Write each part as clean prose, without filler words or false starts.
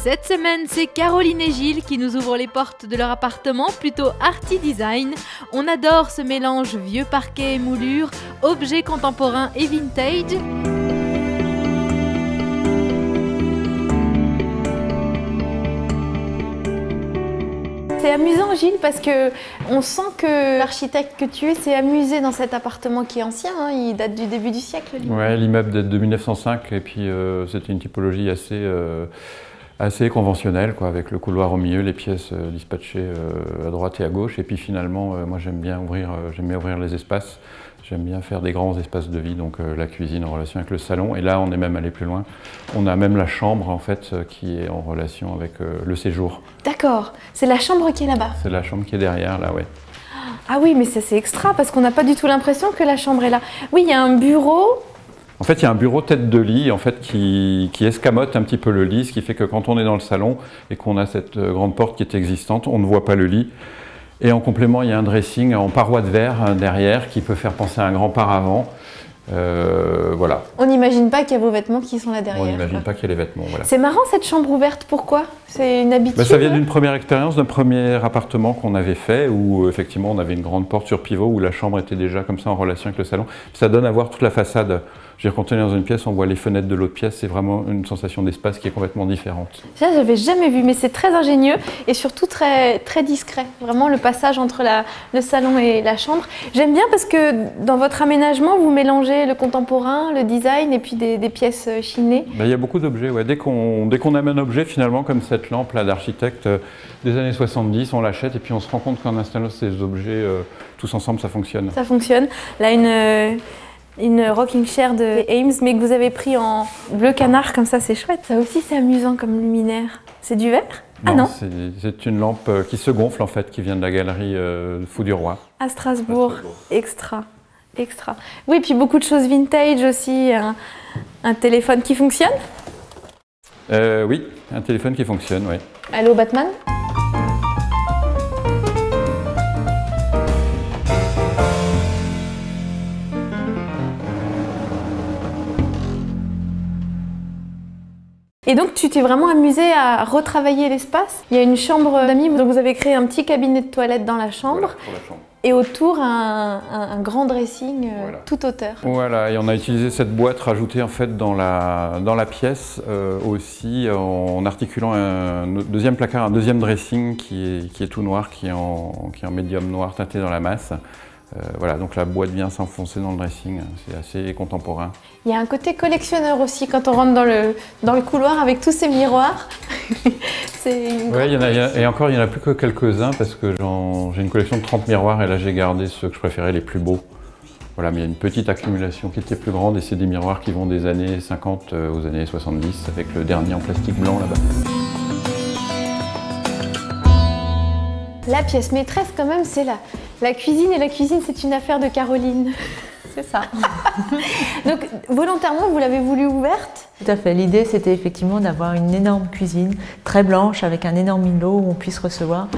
Cette semaine, c'est Caroline et Gilles qui nous ouvrent les portes de leur appartement, plutôt arty design. On adore ce mélange vieux parquet et moulure, objets contemporains et vintage. C'est amusant Gilles parce que on sent que l'architecte que tu es s'est amusé dans cet appartement qui est ancien, hein, il date du début du siècle. Ouais, l'immeuble date de 1905 et puis c'était une typologie assez conventionnelle, quoi, avec le couloir au milieu, les pièces dispatchées à droite et à gauche. Et puis finalement, moi j'aime bien ouvrir les espaces. J'aime bien faire des grands espaces de vie, donc la cuisine en relation avec le salon. Et là, on est même allé plus loin. On a même la chambre, en fait, qui est en relation avec le séjour. D'accord, c'est la chambre qui est là-bas. C'est la chambre qui est derrière, là, ouais. Ah oui, mais ça c'est extra, parce qu'on n'a pas du tout l'impression que la chambre est là. Oui, il y a un bureau. En fait, il y a un bureau tête de lit, en fait, qui escamote un petit peu le lit, ce qui fait que quand on est dans le salon et qu'on a cette grande porte qui est existante, on ne voit pas le lit. Et en complément, il y a un dressing en parois de verre derrière qui peut faire penser à un grand paravent. Voilà. On n'imagine pas qu'il y a vos vêtements qui sont là derrière. On n'imagine pas qu'il y a les vêtements, voilà. C'est marrant cette chambre ouverte, pourquoi? C'est une habitude? Ça vient d'une première expérience, d'un premier appartement qu'on avait fait où effectivement on avait une grande porte sur pivot où la chambre était déjà comme ça en relation avec le salon. Ça donne à voir toute la façade. Je veux dire, quand on est dans une pièce, on voit les fenêtres de l'autre pièce, c'est vraiment une sensation d'espace qui est complètement différente. Ça, j'avais jamais vu, mais c'est très ingénieux et surtout très, très discret. Vraiment le passage entre le salon et la chambre. J'aime bien parce que dans votre aménagement, vous mélangez le contemporain, le design et puis des pièces chinées. Il y a beaucoup d'objets, ouais. Dès qu'on aime un objet finalement comme cette lampe là d'architecte des années 70, on l'achète et puis on se rend compte qu'en installant ces objets tous ensemble, ça fonctionne. Ça fonctionne. Là, une rocking chair de Ames, mais que vous avez pris en bleu canard, comme ça c'est chouette. Ça aussi c'est amusant comme luminaire. C'est du verre? Non, ah non, c'est une lampe qui se gonfle en fait, qui vient de la galerie Fou du Roi. À Strasbourg. Extra, extra. Oui, puis beaucoup de choses vintage aussi. Un téléphone qui fonctionne? Oui, un téléphone qui fonctionne, oui. Allô Batman? Et donc tu t'es vraiment amusé à retravailler l'espace. Il y a une chambre d'amis, donc vous avez créé un petit cabinet de toilette dans la chambre. Voilà, pour la chambre. Et autour un grand dressing voilà. Toute hauteur. Voilà, et on a utilisé cette boîte rajoutée en fait dans la pièce aussi en articulant un deuxième placard, un deuxième dressing qui est tout noir, qui est en médium noir teinté dans la masse. Voilà, donc la boîte vient s'enfoncer dans le dressing, c'est assez contemporain. Il y a un côté collectionneur aussi quand on rentre dans le couloir avec tous ces miroirs. Oui, et encore il n'y en a plus que quelques-uns parce que j'ai une collection de 30 miroirs et là j'ai gardé ceux que je préférais les plus beaux. Voilà, mais il y a une petite accumulation qui était plus grande et c'est des miroirs qui vont des années 50 aux années 70 avec le dernier en plastique blanc là-bas. La pièce maîtresse quand même c'est la cuisine, et la cuisine c'est une affaire de Caroline. C'est ça. Donc volontairement vous l'avez voulu ouverte? Tout à fait. L'idée c'était effectivement d'avoir une énorme cuisine très blanche avec un énorme îlot où on puisse recevoir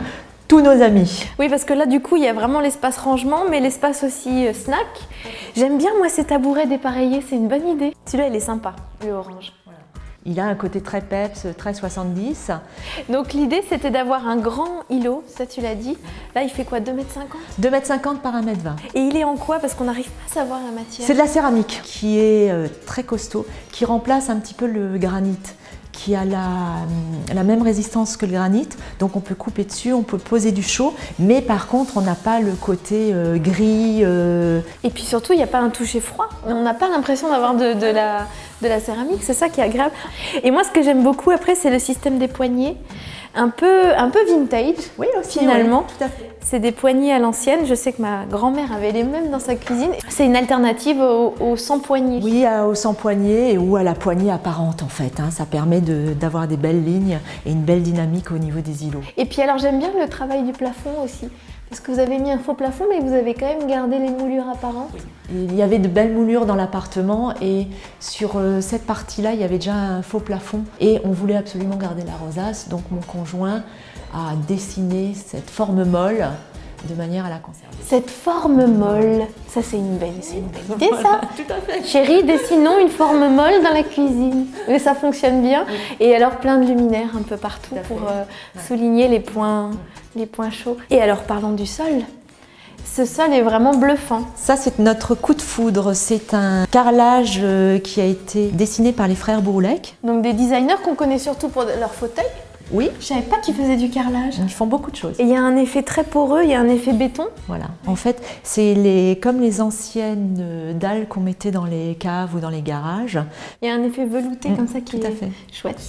tous nos amis. Oui, parce que là du coup il y a vraiment l'espace rangement mais l'espace aussi snack. J'aime bien moi ces tabourets dépareillés, c'est une bonne idée. Celui-là il est sympa, le orange. Il a un côté très peps, très 70. Donc l'idée c'était d'avoir un grand îlot, ça tu l'as dit. Là il fait quoi, 2,50 m? 2,50 m par 1,20 m. Et il est en quoi? Parce qu'on n'arrive pas à savoir la matière. C'est de la céramique qui est très costaud, qui remplace un petit peu le granit, qui a la même résistance que le granit. Donc on peut couper dessus, on peut poser du chaud, mais par contre on n'a pas le côté gris. Et puis surtout il n'y a pas un toucher froid. On n'a pas l'impression d'avoir de la céramique, c'est ça qui est agréable. Et moi ce que j'aime beaucoup après c'est le système des poignées. Un peu vintage, oui, aussi, finalement. Ouais, tout à fait. C'est des poignées à l'ancienne. Je sais que ma grand-mère avait les mêmes dans sa cuisine. C'est une alternative au sans poignée. Oui, au sans poignée ou à la poignée apparente en fait. Hein. Ça permet d'avoir des belles lignes et une belle dynamique au niveau des îlots. Et puis alors j'aime bien le travail du plafond aussi. Parce que vous avez mis un faux plafond, mais vous avez quand même gardé les moulures apparentes. Oui. Il y avait de belles moulures dans l'appartement et sur cette partie-là, il y avait déjà un faux plafond. Et on voulait absolument garder la rosace, donc mon conjoint a dessiné cette forme molle de manière à la conserver. Cette forme molle, ça c'est une belle idée ça. Tout à fait. Chérie, dessinons une forme molle dans la cuisine. Mais ça fonctionne bien. Et alors plein de luminaires un peu partout pour souligner les points chauds. Et alors parlons du sol. Ce sol est vraiment bluffant. Ça, c'est notre coup de foudre. C'est un carrelage qui a été dessiné par les frères Bourlec. Donc des designers qu'on connaît surtout pour leurs fauteuils. Oui. Je savais pas qu'ils faisaient du carrelage. Ils font beaucoup de choses. Et il y a un effet très poreux, il y a un effet béton. Voilà. En fait, c'est comme les anciennes dalles qu'on mettait dans les caves ou dans les garages. Il y a un effet velouté comme ça qui tout à est fait. chouette.